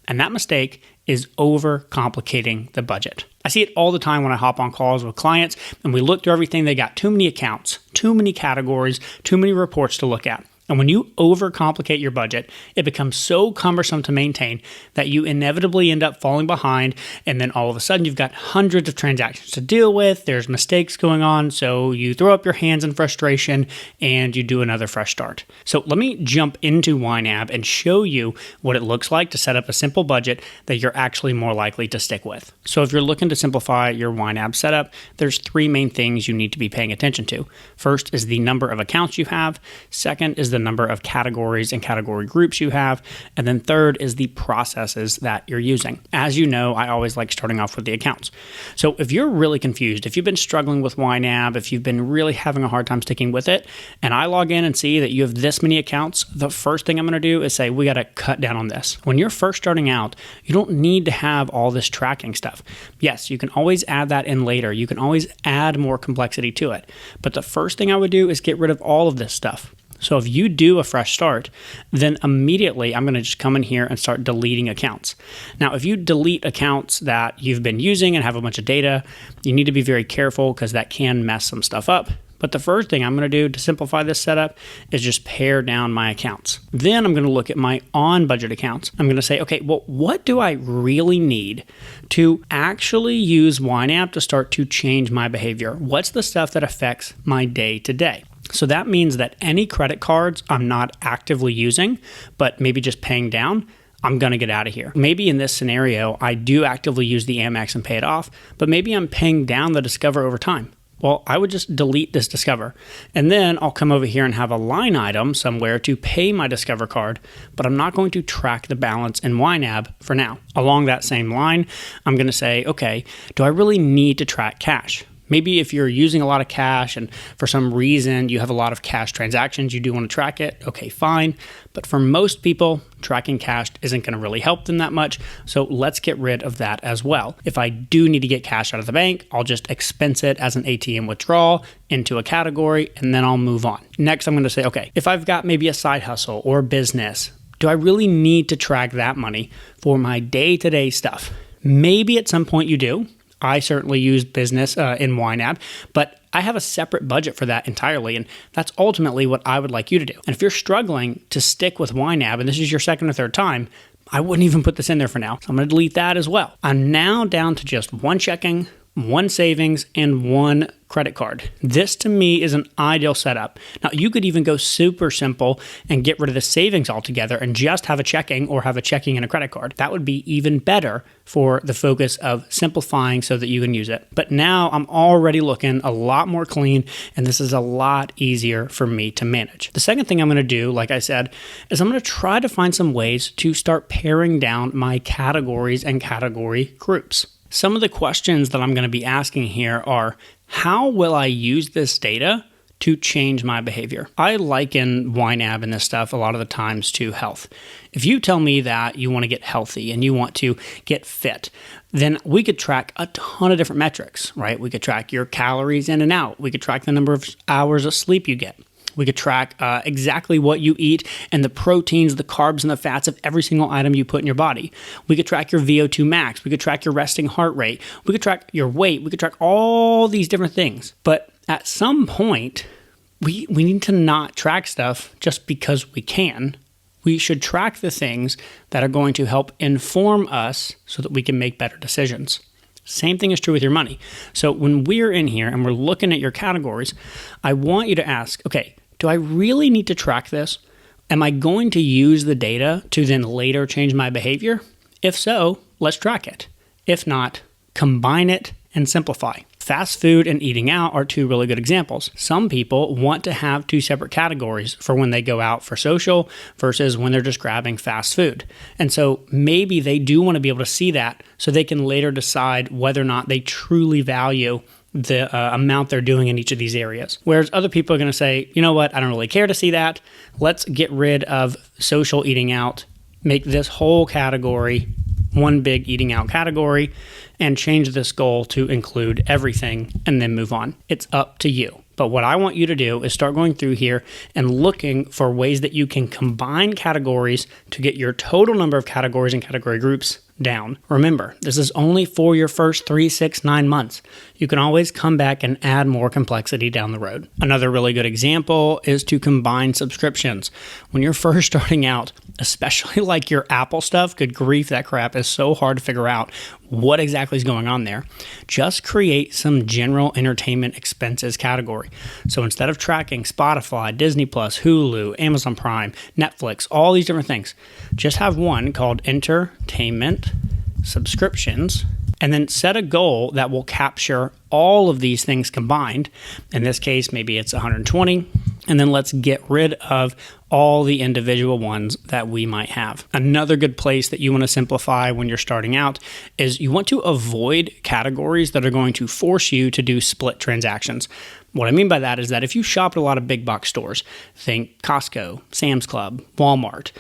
And that mistake is overcomplicating the budget. I see it all the time when I hop on calls with clients and we look through everything. They got too many accounts, too many categories, too many reports to look at. And when you overcomplicate your budget, it becomes so cumbersome to maintain that you inevitably end up falling behind. And then all of a sudden, you've got hundreds of transactions to deal with. There's mistakes going on. So you throw up your hands in frustration and you do another fresh start. So let me jump into YNAB and show you what it looks like to set up a simple budget that you're actually more likely to stick with. So if you're looking to simplify your YNAB setup, there's three main things you need to be paying attention to. First is the number of accounts you have. Second is the number of categories and category groups you have. And then third is the processes that you're using. As you know, I always like starting off with the accounts. So if you're really confused, if you've been struggling with YNAB, if you've been really having a hard time sticking with it, and I log in and see that you have this many accounts, the first thing I'm going to do is say, we got to cut down on this. When you're first starting out, you don't need to have all this tracking stuff. Yes, you can always add that in later. You can always add more complexity to it. But the first thing I would do is get rid of all of this stuff. So if you do a fresh start, then immediately I'm going to just come in here and start deleting accounts. Now, if you delete accounts that you've been using and have a bunch of data, you need to be very careful because that can mess some stuff up. But the first thing I'm going to do to simplify this setup is just pare down my accounts. Then I'm going to look at my on-budget accounts. I'm going to say, okay, well, what do I really need to actually use YNAB to start to change my behavior? What's the stuff that affects my day-to-day? So that means that any credit cards I'm not actively using, but maybe just paying down, I'm going to get out of here. Maybe in this scenario, I do actively use the Amex and pay it off, but maybe I'm paying down the Discover over time. Well, I would just delete this Discover, and then I'll come over here and have a line item somewhere to pay my Discover card, but I'm not going to track the balance in YNAB for now. Along that same line, I'm going to say, okay, do I really need to track cash? Maybe if you're using a lot of cash and for some reason you have a lot of cash transactions, you do want to track it, okay, fine. But for most people, tracking cash isn't going to really help them that much. So let's get rid of that as well. If I do need to get cash out of the bank, I'll just expense it as an ATM withdrawal into a category, and then I'll move on. Next, I'm going to say, okay, if I've got maybe a side hustle or business, do I really need to track that money for my day-to-day stuff? Maybe at some point you do. I certainly use business in YNAB, but I have a separate budget for that entirely, and that's ultimately what I would like you to do. And if you're struggling to stick with YNAB, and this is your second or third time, I wouldn't even put this in there for now. So I'm going to delete that as well. I'm now down to just one checking, one savings, and one credit card. This to me is an ideal setup. Now, you could even go super simple and get rid of the savings altogether and just have a checking or have a checking and a credit card. That would be even better for the focus of simplifying so that you can use it. But now I'm already looking a lot more clean, and this is a lot easier for me to manage. The second thing I'm going to do, like I said, is I'm going to try to find some ways to start paring down my categories and category groups. Some of the questions that I'm going to be asking here are, how will I use this data to change my behavior? I liken YNAB and this stuff a lot of the times to health. If you tell me that you want to get healthy and you want to get fit, then we could track a ton of different metrics, right? We could track your calories in and out. We could track the number of hours of sleep you get. We could track exactly what you eat and the proteins, the carbs, and the fats of every single item you put in your body. We could track your VO2 max. We could track your resting heart rate. We could track your weight. We could track all these different things. But at some point, we need to not track stuff just because we can. We should track the things that are going to help inform us so that we can make better decisions. Same thing is true with your money. So when we're in here and we're looking at your categories, I want you to ask, okay, do I really need to track this? Am I going to use the data to then later change my behavior? If so, let's track it. If not, combine it and simplify. Fast food and eating out are two really good examples. Some people want to have two separate categories for when they go out for social versus when they're just grabbing fast food. And so maybe they do want to be able to see that so they can later decide whether or not they truly value the amount they're doing in each of these areas. Whereas other people are going to say, you know what, I don't really care to see that. Let's get rid of social eating out, make this whole category one big eating out category, and change this goal to include everything and then move on. It's up to you. But what I want you to do is start going through here and looking for ways that you can combine categories to get your total number of categories and category groups down. Remember, this is only for your first 3, 6, 9 months. You can always come back and add more complexity down the road. Another really good example is to combine subscriptions. When you're first starting out, especially like your Apple stuff, good grief, that crap is so hard to figure out what exactly is going on there. Just create some general entertainment expenses category. So instead of tracking Spotify, Disney Plus, Hulu, Amazon Prime, Netflix, all these different things, just have one called entertainment subscriptions, and then set a goal that will capture all of these things combined. In this case, maybe it's 120, and then let's get rid of all the individual ones that we might have. Another good place that you want to simplify when you're starting out is you want to avoid categories that are going to force you to do split transactions. What I mean by that is that if you shop at a lot of big box stores, think Costco, Sam's Club, Walmart,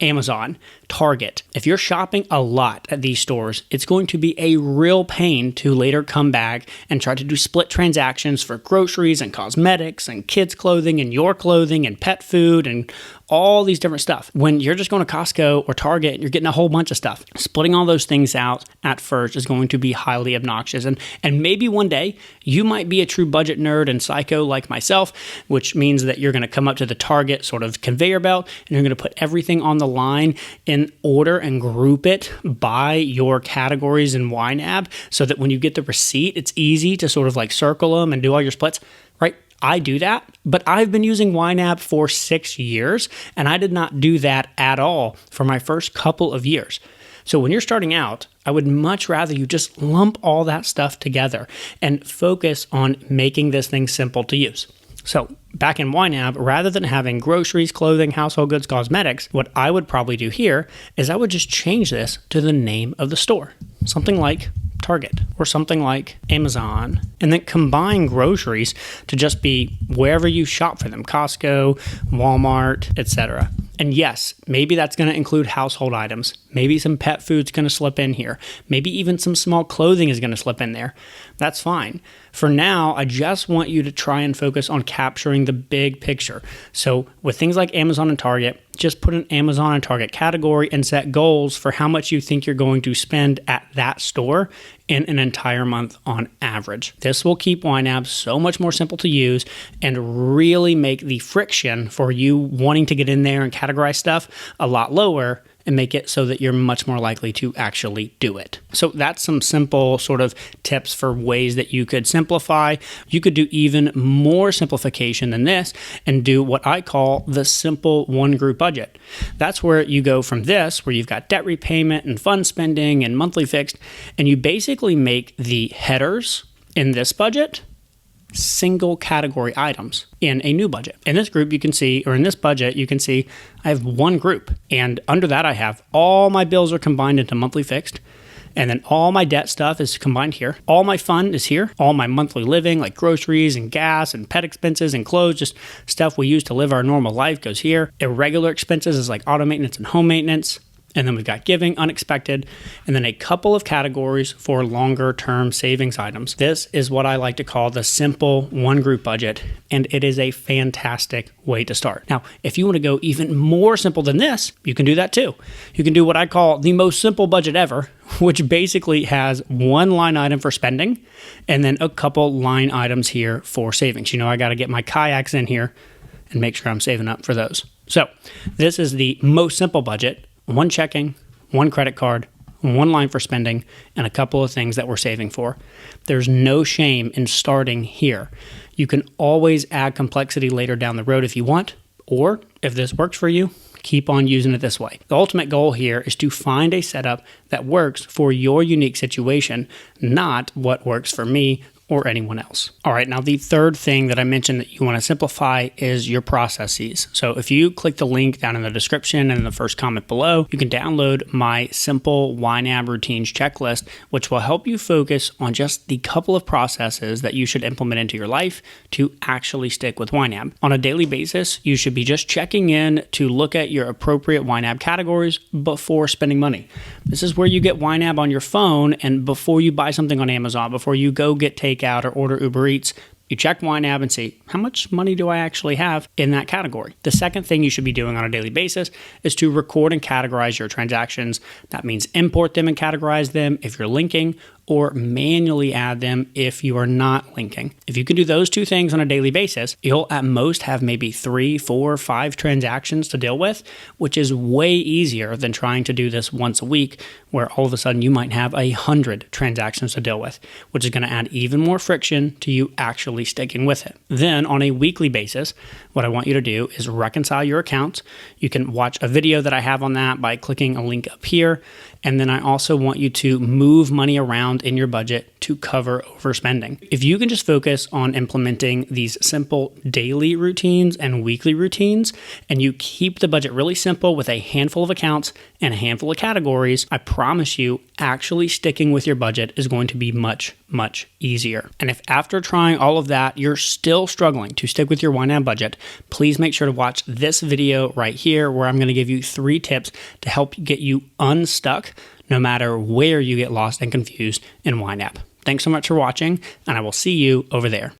Amazon, Target, if you're shopping a lot at these stores, it's going to be a real pain to later come back and try to do split transactions for groceries and cosmetics and kids' clothing and your clothing and pet food and all these different stuff. When you're just going to Costco or Target and you're getting a whole bunch of stuff, splitting all those things out at first is going to be highly obnoxious. And maybe one day you might be a true budget nerd and psycho like myself, which means that you're going to come up to the Target sort of conveyor belt and you're going to put everything on the line in order and group it by your categories in YNAB so that when you get the receipt, it's easy to sort of like circle them and do all your splits, right? I do that, but I've been using YNAB for 6 years, and I did not do that at all for my first couple of years. So when you're starting out, I would much rather you just lump all that stuff together and focus on making this thing simple to use. So back in YNAB, rather than having groceries, clothing, household goods, cosmetics, what I would probably do here is I would just change this to the name of the store. Something like Target or something like Amazon, and then combine groceries to just be wherever you shop for them, Costco, Walmart, etc. And yes, maybe that's going to include household items. Maybe some pet food's going to slip in here. Maybe even some small clothing is going to slip in there. That's fine. For now, I just want you to try and focus on capturing the big picture. So with things like Amazon and Target, just put an Amazon and Target category and set goals for how much you think you're going to spend at that store in an entire month on average. This will keep YNAB so much more simple to use and really make the friction for you wanting to get in there and categorize stuff a lot lower and make it so that you're much more likely to actually do it. So that's some simple sort of tips for ways that you could simplify. You could do even more simplification than this and do what I call the simple one group budget. That's where you go from this, where you've got debt repayment and fund spending and monthly fixed, and you basically make the headers in this budget single category items in a new budget. In this group, you can see, or in this budget, you can see I have one group. And under that, I have all my bills are combined into monthly fixed. And then all my debt stuff is combined here. All my fun is here. All my monthly living, like groceries and gas and pet expenses and clothes, just stuff we use to live our normal life goes here. Irregular expenses is like auto maintenance and home maintenance. And then we've got giving, unexpected, and then a couple of categories for longer term savings items. This is what I like to call the simple one group budget, and it is a fantastic way to start. Now, if you want to go even more simple than this, you can do that too. You can do what I call the most simple budget ever, which basically has one line item for spending and then a couple line items here for savings. You know, I got to get my kayaks in here and make sure I'm saving up for those. So this is the most simple budget. One checking, one credit card, one line for spending, and a couple of things that we're saving for. There's no shame in starting here. You can always add complexity later down the road if you want, or if this works for you, keep on using it this way. The ultimate goal here is to find a setup that works for your unique situation, not what works for me or anyone else. All right, now the third thing that I mentioned that you want to simplify is your processes. So if you click the link down in the description and in the first comment below, you can download my simple YNAB routines checklist, which will help you focus on just the couple of processes that you should implement into your life to actually stick with YNAB. On a daily basis, you should be just checking in to look at your appropriate YNAB categories before spending money. This is where you get YNAB on your phone, and before you buy something on Amazon, before you go get takeout or order Uber Eats, You check YNAB and see how much money do I actually have in that category. The second thing you should be doing on a daily basis is to record and categorize your transactions. That means import them and categorize them if you're linking, or manually add them if you are not linking. If you can do those two things on a daily basis, you'll at most have maybe 3, 4, 5 transactions to deal with, which is way easier than trying to do this once a week, where all of a sudden you might have 100 transactions to deal with, which is going to add even more friction to you actually sticking with it. Then on a weekly basis, what I want you to do is reconcile your accounts. You can watch a video that I have on that by clicking a link up here. And then I also want you to move money around in your budget to cover overspending. If you can just focus on implementing these simple daily routines and weekly routines, and you keep the budget really simple with a handful of accounts and a handful of categories, I promise you actually sticking with your budget is going to be much, much easier. And if after trying all of that, you're still struggling to stick with your YNAB budget, please make sure to watch this video right here, where I'm going to give you 3 tips to help get you unstuck no matter where you get lost and confused in YNAB. Thanks so much for watching, and I will see you over there.